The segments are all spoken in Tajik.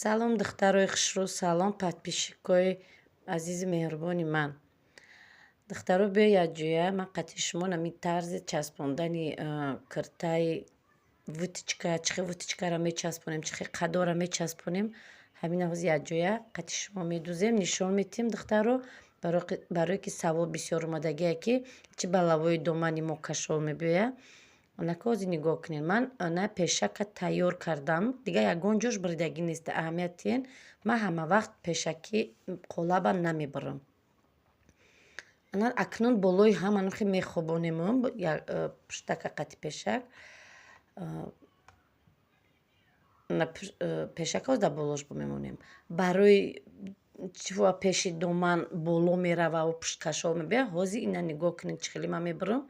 Салом духтарои хушрӯ, салом подписчикои азизи меҳрубони ман. Духтаро биё якҷоя, ман қатъи шумо намин тарзи часпондани киртаи витичка, чӣ хел витичкаро мечаспонем, чӣ хел қаддоро мечаспонем, ҳамина ҳози якҷоя қатъи шумо медӯзем, нишон медиҳем духтаро, барое ки савол бисёр омадагие ки чӣ ба лавои домани мо кашол мебиёяд. Онака ҳозир нигоҳ кунед, ман на пешака тайёр кардам, дигар ягон ҷош бридагӣ нест, аҳамият тиен, ман ҳама вақт пешакӣ қолаба намебарам. Акнун болои ҳамаро хеле мехобонем, пуштака қатъи пешак, пешака ҳозир дар болош мемонем. Барои пеши доман боло меравад ва пушт кашол мебиёяд, ҳозир ина нигоҳ кунед чӣ хеле ман мебарам.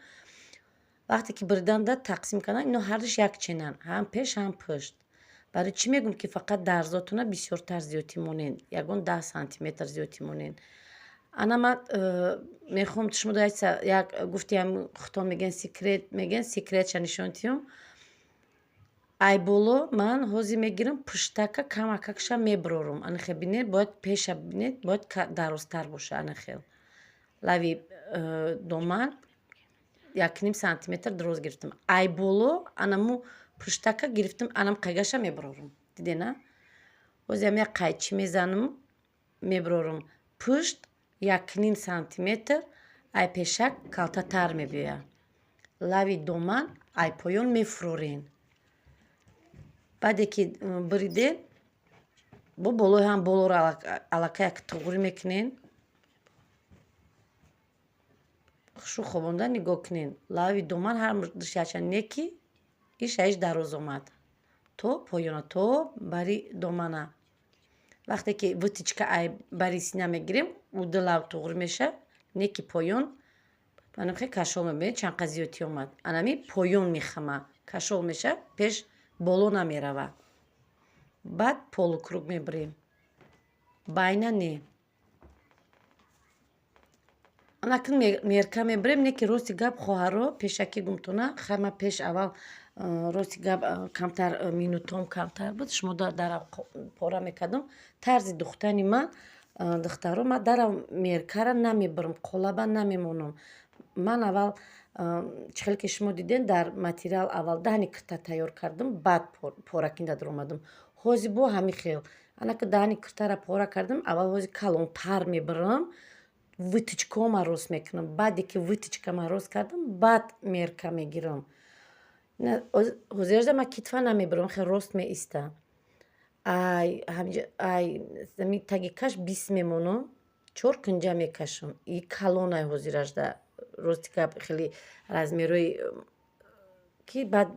Вақте ки бириданда тақсим кардам, ино ҳардуш якченан, ҳам пеш, ҳам пушт. Барои чӣ мегӯям ки фақат дарзотона бисёртар зиёдтӣ монен, ягон 10 сантиметр зиёдтӣ монен. Ана ман мехоҳам шумо як гуфтиам хутон мегӯянд секрет, мегӯянд секретша нишон диҳам. Ай боло ман ҳозир мегирам пуштака камакакша мебарорум. Ана хел бинед, бояд пеша бинед, бояд дарозтар боша, ана хел. Лави доман 1 сантиметр дароз гирифтам. Ай боло анаму пуштака гирифтам, анам қайгаша мебарорум. Дидена? Ҳозир ам як қайчи мезанам, мебарорум пушт 1 сантиметр, ай пешак калтатар мебиёяд. Лави доман ай поён мефурорен. Баъде ки бириден, бо болои ҳам болоро аллакай як туғри мекунен. Хушрӯ хобонда нигоҳ кунед. Лави доман ҳар мурдаш якчанне ки иш дароз омад. То поёна, то бари домана. Вақте ки витичка ай бари сина мегирем, ӯ ду лав туғри мешавад, не ки поён. Манам хеле кашол мебинед, чанд қад зиёдтӣ омад. Анами поён мехама, кашол мешавад, пеш боло намеравад. Баъд полукруг мебарем. Байна не. Акнун мерка мебарем, не ки рости гап хоҳаро пешакӣ гумтона, хама пеш аввал рости гап камтар минутаам камтар буд, шумо дарам пора мекардам. Тарзи духтани ман, духтаро, ман дарам меркаро намебарам, қолаба намемонам. Ман аввал чӣ хеле ки шумо дидем дар материал аввал даҳни кирта тайёр кардам, баъд поракида дуромадам. Ҳозир бо ҳамин хел. Анака даҳни киртаро пора кардам, аввал ҳозир калонтар мебарам, витичкаома рост мекунам. Баъде ки витичкама рост кардам, баъд мерка мегирам. Ҳозир ман китфа намебарам, хеле рост меиста. Замин таги каш 20 мемонам, 4 кунҷа мекашам. И калонай ҳозир ажда. Рости гап хеле размерои ки баъд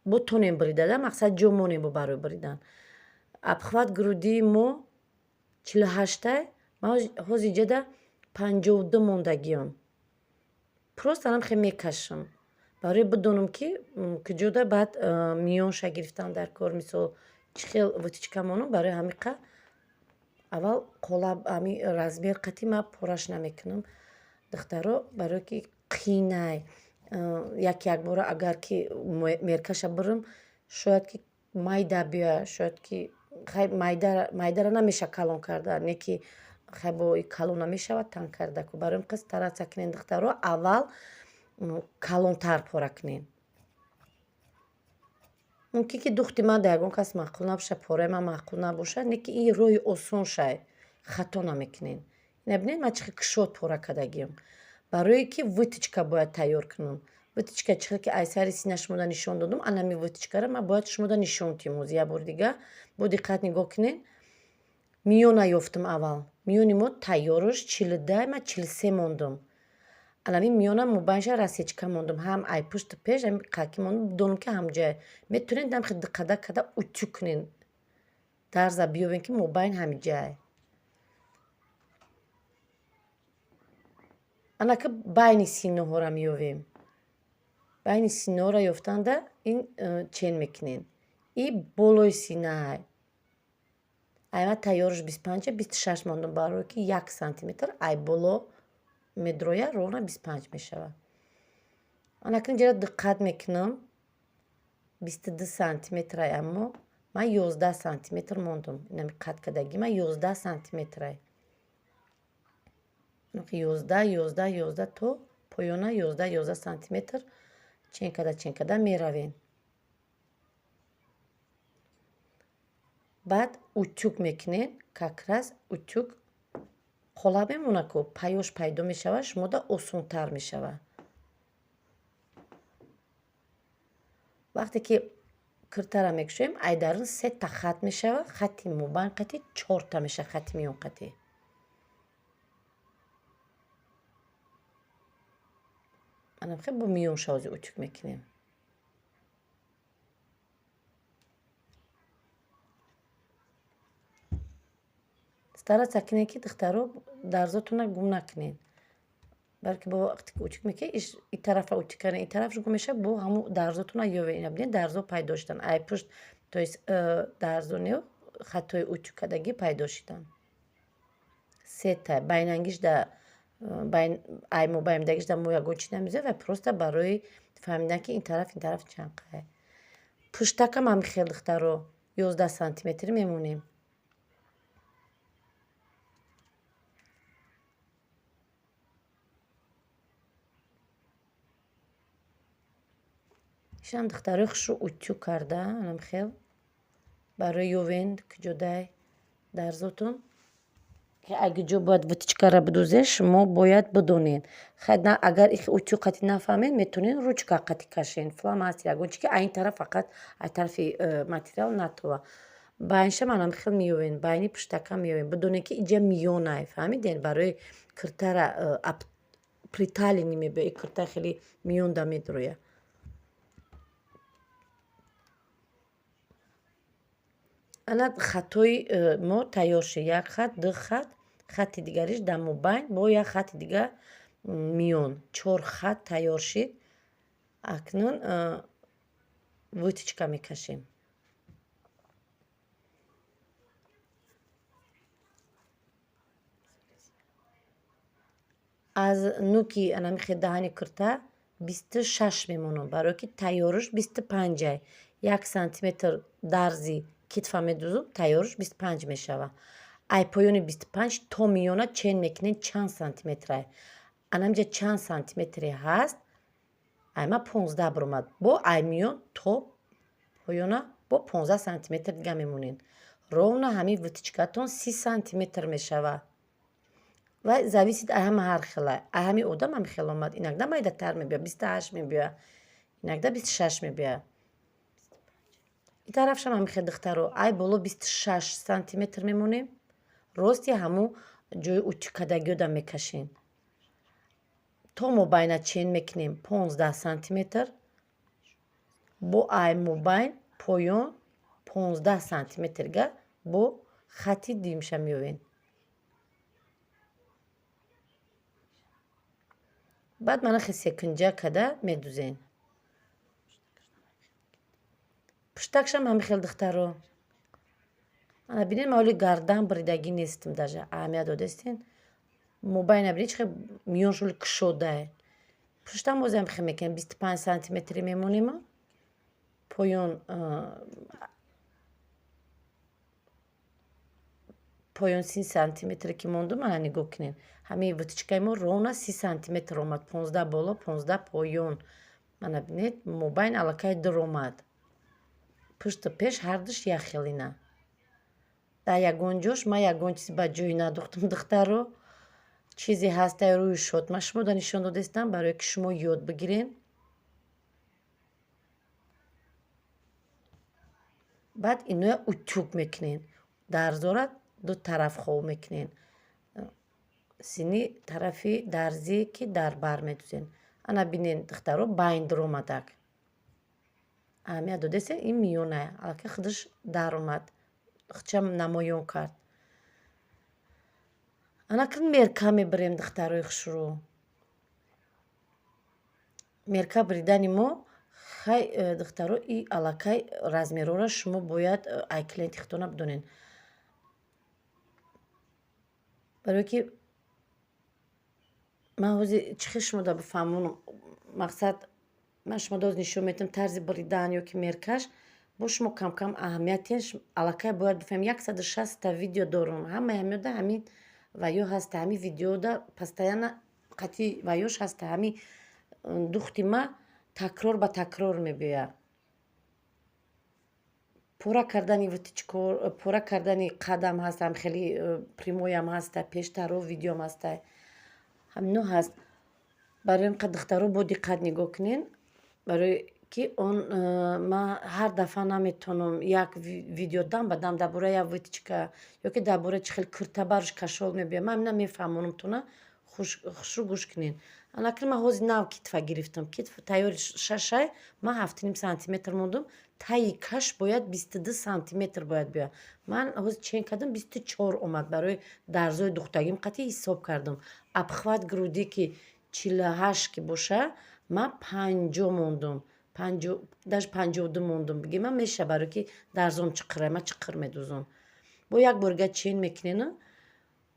ботонем биридада, мақсад ҷо монем бо барои биридан. Обхват грудии мо 48-ай, ман ҳозир ҷада 52 мондагиам. Просто анам хеле мекашам. Барои бидонам ки куҷода баъд миёнша гирифтан дар кор, мисол чӣ хел витичка монам, барои ҳамиқа аввал қолаб ҳамин размер қатъи ман пораш намекунам. Духтаро, барое ки қийнай, якбора агар ки меркаша бирам, шояд ки майда биёяд, шояд ки майдаро намеша калон карда, не ки хай бо калона мешавад танг карда. Барои ин қис таратса кунед духтаро, аввал калонтар пора кунед. Мумкин ки духти ман да ягон кас маъқул набошад, пораи ман маъқул набошад, не ки ин роҳи осоншай, хато намекунед. Ина бинед ман чӣ хел кушод пора кардагиам. Барое ки витичка бояд тайёр кунам. Витичка чӣ хел ки айсари сина шумода нишон додам, анами витичкаро ман бояд шумода нишон диҳам. ҳозир як бори дигар бо диққат нигоҳ кунед. Миёна ёфтам аввал. Миёни мо тайёраш 42, ман 43 мондам. Анами миёна мубайнша расечка мондам. Ҳам ай пушту пеш, ҳам қаки мондам, бидонам ки ҳамҷое. Метавонед дам хел диққат карда утю кунед. Дарза биёбед ки мубайн ҳамҷае. Анака байни синоҳоро меёвем. Байни синоҳоро ёфтанда ин чен мекунед. И болои синаай. Ай ман тайёраш 25, 26 мондам, барое ки 1 сантиметр ай боло медроя, ровна 25 мешавад. Анака инҷоро диққат мекунам. 22 сантиметрай, аммо ман 11 сантиметр мондум. Инами қадкадаги ман 11 сантиметрай. 11 то поёна 11 сантиметр ченкада меравем. баъд утюг мекунен, какрас утюг қола мемона ку паёш пайдо мешава, шумода осонтар мешава. вақте ки киртара мекушоем, айдарин 3 та хат мешава, хати мубайн қати 4 та меша, хати миён қати. манам хе бо миён шози утюг мекунем. стараться кунед ки духтаро дарзотуна гум накунед. балки бо вақте ки утюг мекунед, и тарафа утюг карден, и тарафш гум мешава, бо ҳаму дарзотуна ёвед. Ина бинед дарзо пайдо шудан. Ай пушт, то есть дарзо не хатои утюг кардагӣ пайдо шудан. сета байнангиш да ай мубайндагиш да мо ягон чи намезоем ва просто барои фаҳмидан ки ин тараф чанд қай. пуштакам ҳам хел духтаро 11 сантиметр мемонем. ишам духтарои хушро утюг карда, анам хел барои ёвен куҷодай дарзотун ки агиҷо бояд вытичкара бидӯзед, шумо бояд бидонед. Агар утюг қати нафаҳмед, метавонед ручка қати кашен, фломастер ягон чи ки айн тараф фақат ай тарафи материал натова. байнша манам хел меёвен, байни пуштака меёвен. Бидонед ки иҷа миёнай, фаҳмиден? Барои киртара приталини мебия, ин кирта хеле миёнда медуроя. ана хатои мо тайёр шуд. Як хат, ду хат, хати дигариш дар мубайн бо як хати дигар миён. 4 хат тайёр шуд. Акнун вытичка мекашем. аз нуки анамихе даҳани кирта 26 мемонам, барое ки тайёриш 25. 1 сантиметр дарзи китфа медӯзум, тайёриш 25 мешава. Ай поёни 25 то миёна чен мекунем чанд сантиметрай. Анамҷа чанд сантиметре ҳаст, айма 15 биромад. Бо ай миён то поёна бо 15 сантиметр дига мемонем. Ровна ҳамин вытичкатон 30 сантиметр мешава. ва зависит ай ҳама ҳар хела. Ай ҳами одам ҳами хел омад. Инагда майдатар мебия, 28 мебия, инагда 26 мебия. ин тарафшам ҳами хел духтаро ай боло 26 сантиметр мемонем. Рости ҳаму ҷои утюгкадагиёда мекашем. то мобайна чен мекунем 15 сантиметр. бо ай мобайн поён 15 сантиметрга бо хати димша меёвем. баъд манахе секунҷа када медӯзем. пуштакшам ҳами хел духтаро. ана бинед ман оли гардан бридагӣ нестим, даже аҳамият додастин. мобайна бинед чи хел миёнш оли кушодае. пуштам бозам хел мекунем 25 сантиметри мемонем. поён 30 сантиметре ки монду мана нигоҳ кунед. ҳамин вытичкаи мо ровна 30 сантиметр омад. 15 боло, 15 поён. мана бинед мобайн аллакай дур омад. пушту пеш ҳардуш як хелина. дар ягон ҷош ман ягон чизи ба ҷои надохтам духтаро. чизе ҳастаи рӯи шод ман шумода нишон додастам барое ки шумо ёд бигирен. баъд иноя утюг мекунен. дарзора ду тараф хов мекунен. сини тарафи дарзие ки дар бар медӯзен. ана бинен духтаро байн дур омадак. аҳамият додастен ин миёнае. аллакай худаш дар омад. худшам намоён кард. анакин мерка мебирем духтарои хушро. мерка биридани мо хай духтаро и аллакай размерора шумо бояд ай клиенти худтона бидонен. барое ки ман ҳозир чӣ хел шумода бифаҳмонам. мақсад ман шумода ҳозир нишон медиҳам тарзи биридан ё ки меркаш бо шумо кам-кам аҳамиятеш аллакай бояд бифаҳем 160 видео дорум. Ҳамаи меода ҳамин ваё ҳаста, ҳамин видеода постоянно қатъи ваёш ҳаста. Ҳамин духти ма такрор ба такрор мебиёяд. Пора кардани витичкор, пора кардани қадам ҳастам, хеле прямоям ҳаста, пештару видеом ҳаста. Ҳамино ҳаст. Барои ин қад духтаро бо диққат нигоҳ кунен, барои ки он ман ҳар дафъа наметавонам як видео дам ба дам дар бораи як витичка ё ки дар бораи чӣ хел кӯрта бараш кашол мебиёяд. Ман ина мефаҳмонам, тона хушрӯ гӯш кунен. Анакин ман ҳозир нав китфа гирифтам. Китф тайёри 6 ай, ман 7,5 сантиметр мондум. Таи каш бояд 22 сантиметр бояд биёяд. Ман ҳозир чен кардам 24 омад. Барои дарзои духтагим қатъи ҳисоб кардам. Обхват груди ки 48 ки боша, ман 50 мондум. 50 даже 52 мондум. Бигем ман меша, барои ки дарзом чиқырай, ман чиқыр медӯзам. Бо як борга чен мекунену,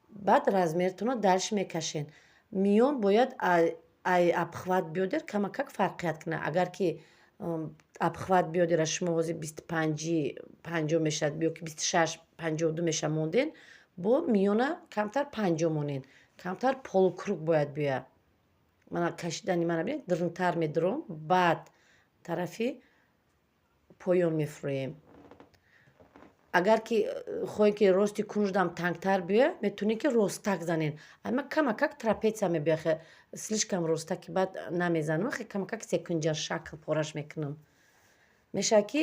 баъд размертона дарш мекашен. Миён бояд ай обхват биёдер камакак фарқият кунад. Агар ки обхват биёдира шумо ҳозир 25 50 мешавад, ё ки 26 52 меша монден, бо миёна камтар 50 монен. Камтар полукруг бояд биёяд. Мана кашидани мана бинед, дирнтар медуром, баъд тарафи поён мефуроем. Агар ки хоҳед ки рости кунждам тангтар биёяд, метавонед ки ростак занен. Ама камакак трапеция мебиёяд, слишком ростаки баъд намезанам, хе камакак секунҷа шакл пораш мекунам. Мешавад ки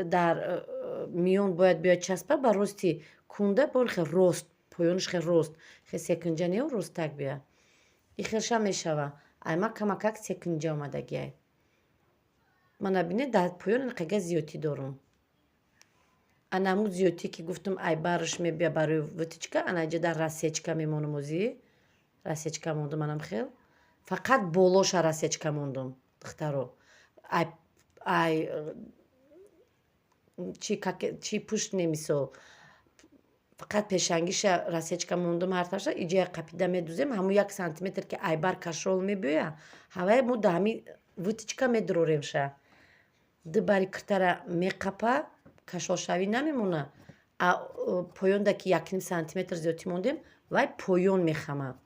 дар миён бояд биёяд часпа ба рости кунда, бо хе рост, поёнаш хе рост, хе секунҷа неё ростак биёяд. Ихелша мешавад. Ай ман камакак секунҷа омадагиай. Мана бинед дар поён инқадр зиёдӣ дорум. Анаму зиёдӣ ки гуфтам ай бараш мебиёяд барои витичка, анаҷа дар расечка мемонам озӣ. Расечка мондум манам хел. Фақат болоша расечка мондум, духтаро. Ай чӣ пушт немисол. Фақат пешангиша расечка мондум ҳарташа, иҷая қапида медӯзем, ҳамун 1 сантиметр ки айбар кашол мебиёяд, ҳавае мо да ҳамин витичка медуроремша. Дибари киртара меқапа, кашолшавӣ намемона. Поёнда ки 1,5 сантиметр зиёдтӣ мондем, вай поён мехама.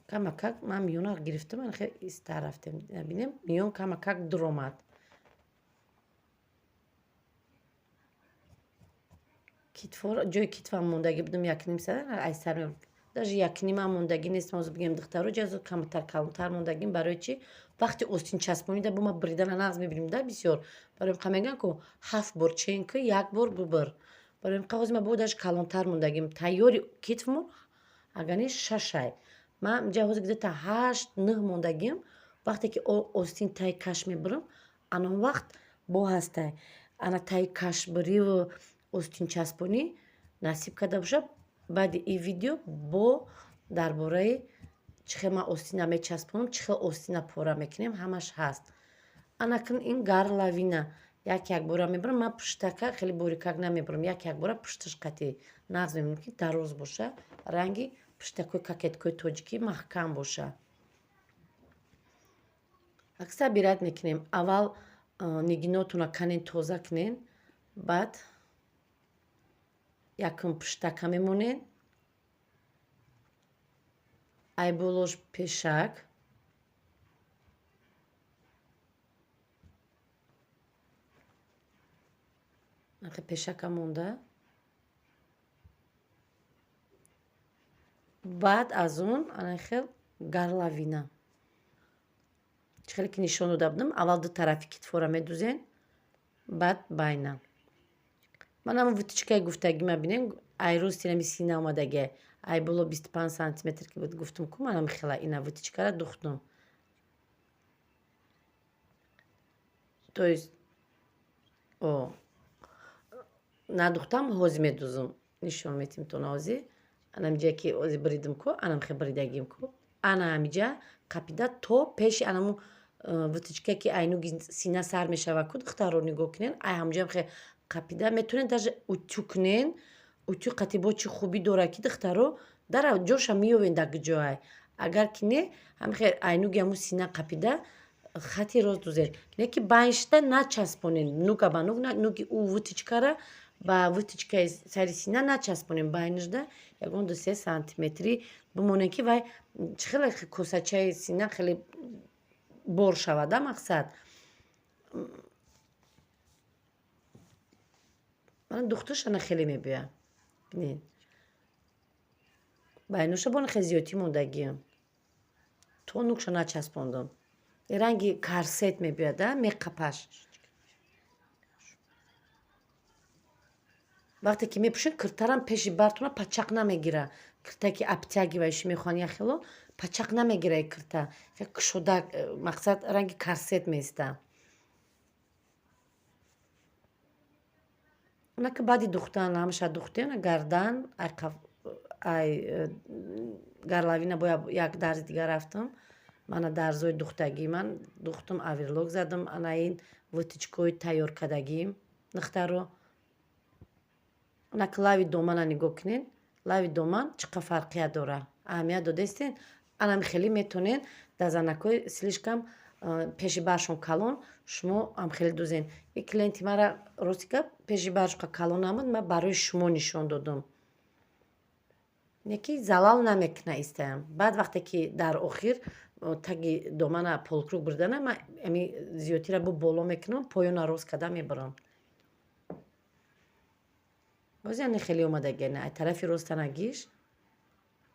Камакак ман миёна гирифтам, ан хел истар рафтем. Бинем миён камакак дуромад. Китфор ҷои китфам мондагӣ будам 1,5 сар, ай сарам даже 1,5 мондагӣ нест. Ҳозир бигем духтаро ҷазо камтар калонтар мондагим. Барои чӣ? Вақти остин часпонида бо ма бридана нағз мебинем да бисёр. Барои ин қа мегӯям ку 7 бор чен кӣ, 1 бор бубир. Барои ин қа ҳозир ма бо даже калонтар мондагим. Тайёри китфмо агар не 6 ай. Ман ҷа ҳозир где-то 8-9 мондагим. Вақте ки остин таи каш мебирам, ана он вақт бо ҳастай. Ана таи кашбириву остин часпонӣ насиб карда бошад. Баъди ин видео бо дар бораи чӣ хел ман остина мечаспонам, чӣ хел остина пора мекунем, ҳамаш ҳаст. Анакин ин гарлавина як бора мебарам. Ман пуштака хеле борикак намебарам. Як бора пушташ қатъи нағз мемонам ки дароз боша, ранги пуштакои кокеткои тоҷикӣ маҳкам боша. Аксар бирайт мекунем. Аввал нигинотона канен тоза кунен, баъд якум пуштака мемонен, ай болош пешак, пешака монда, баъд аз он анахел гарлавина. Чӣ хеле ки нишон дода будам, аввал ду тарафи китфора медӯзен, баъд байна. Ман ҳамун витичкаи гуфтагима бинем, ай рости нами сина омадагиай. Ай боло 25 сантиметр ки буд гуфтам ку, ман ҳам хела ина витичкара духтам. То есть надухтам, ҳозир медӯзам. Нишон метим тона ҳозир. Анамиҷае ки ҳозир бридам ку, анам хе бридагим ку. Ана ҳамиҷа қапида то пеши анаму витичка ки айнуги сина сар мешава ку, духтаро нигоҳ кунен, ай ҳамҷам хе қапида метавонед даже утю кунен. Утю қатъи бо чӣ хубӣ дорад ки духтаро дара ҷоша меёвен дар гуҷоай. агар ки не ҳамихел айнуги ҳамун сина қапида хати рост дузед леки байншта начаспонен нука ба нуки ӯ вутичкара ба вутичкаи сари сина начаспонен байнишда ягон 2-3 сантиметри бимонен ки вай чӣ хеле косачаи сина хеле бор шавада мақсад ман духтуршона хеле мебоям бинед байнуша бона хеле зиёдтӣ мондагиам то нукша начаспондам ранги карсет мебиёда меқапаш вақте ки мепӯшед киртарам пеши бартуна пачақ намегира киртае ки аптяги вайши мехоҳан яхело пачақ намегира кирта кушода мақсад ранги карсет места она ки баъди духтан ҳамаша духтем гардан ай гарлавина бо як дарзи дигар рафтам мана дарзои духтагӣ ман духтам аверлок задам анаин вутичкои тайёркардагим нухтаро ана ки лави домана нигоҳ кунед лави доман чӣ қадar фарқият дора аҳамият додастен анами хеле метонен дар занакои слишком пеши баршон калон шумо амхеле дузен и клиенти мара рости гап пеши баршка калон намуд ман барои шумо нишон додам неки залал намекуна истаям баъд вақте ки дар охир таги домана полукрук бурдана ман ами зиёдтира бо боло мекунам поёна рост карда мебарам боз яне хеле омадагиана ай тарафи ростанагиш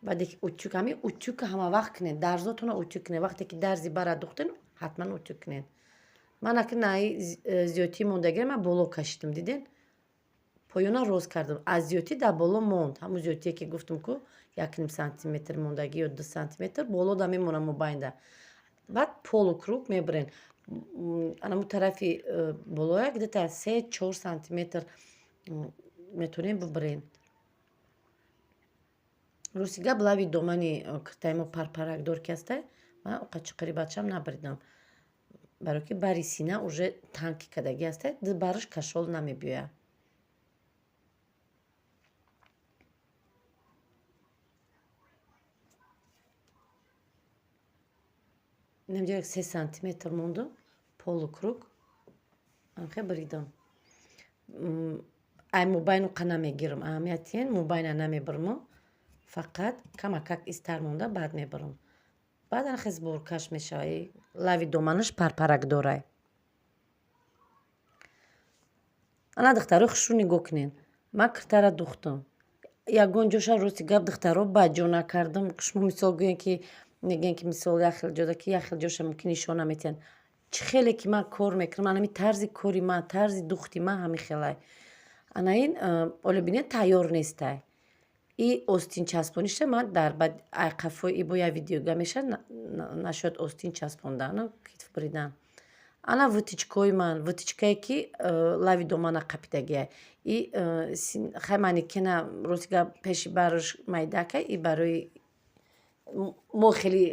баъде ки утюг ами утюгка ҳама вақт кунед дарзотона утюг кунед вақте ки дарзи бара духтен ҳатман утюг кунед ман аки наи зиёдтии мондагиро ман боло кашидам диден поёна рост кардам аз зиёдтӣ дар боло монд ҳамун зиёдтие ки гуфтам ку 1 сантиметр мондагӣ ё 2 сантиметр болода мемонам мобайнда баъд полукруг мебарен анамун тарафи болоя где-то 3-4 сантиметр метонем бубарен рости гап лави домани киртаи мо парпаракдор ки ҳастай ман оқачиқари бачам набаридам барои ки бари сина уже танки кардагӣ ҳастай бараш кашол намебиёяд инамҷо 3 сантиметр монду полукруг анхе баридам ай мобайну қа намегирам аҳамиятиен мобайна намебармо фақат камакак истар монда баъд мебарам баъд анхе зборкаш мешавад лави доманаш парпаракдорай ана духтаро хушрӯ нигоҳ кунед ман киртара духтам ягон ҷоша рости гап духтаро баҷо накардам шумо мисол гӯен ки мегӯен ки мисол яхел ҷода ки яхел ҷоша мумкин нишон наметиҳанд чӣ хеле ки ман кор мекунам анами тарзи кори ман тарзи духти ман ҳамихелай анаин оле бинед тайёр нестай и остин часпониша ман дар айқафои ибо я видеога меша нашояд остин часпондан китф буридан ана вутичкои ман вутичкае ки лави домана қапидагия и хаймани кена ростига пеши бараш майдакай и барои мо хеле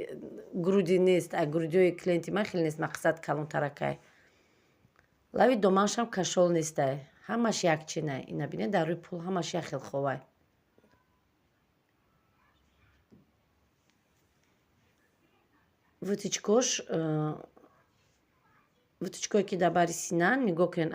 груди нест грудиҳои клиенти ман хеле нест мақсад калонтаракай лави доманашам кашол нестай ҳамаш якчинай ина бинед дар рӯи пул ҳамаш яхел ховай вутичкое ки дар бари сина нигоҳ кунед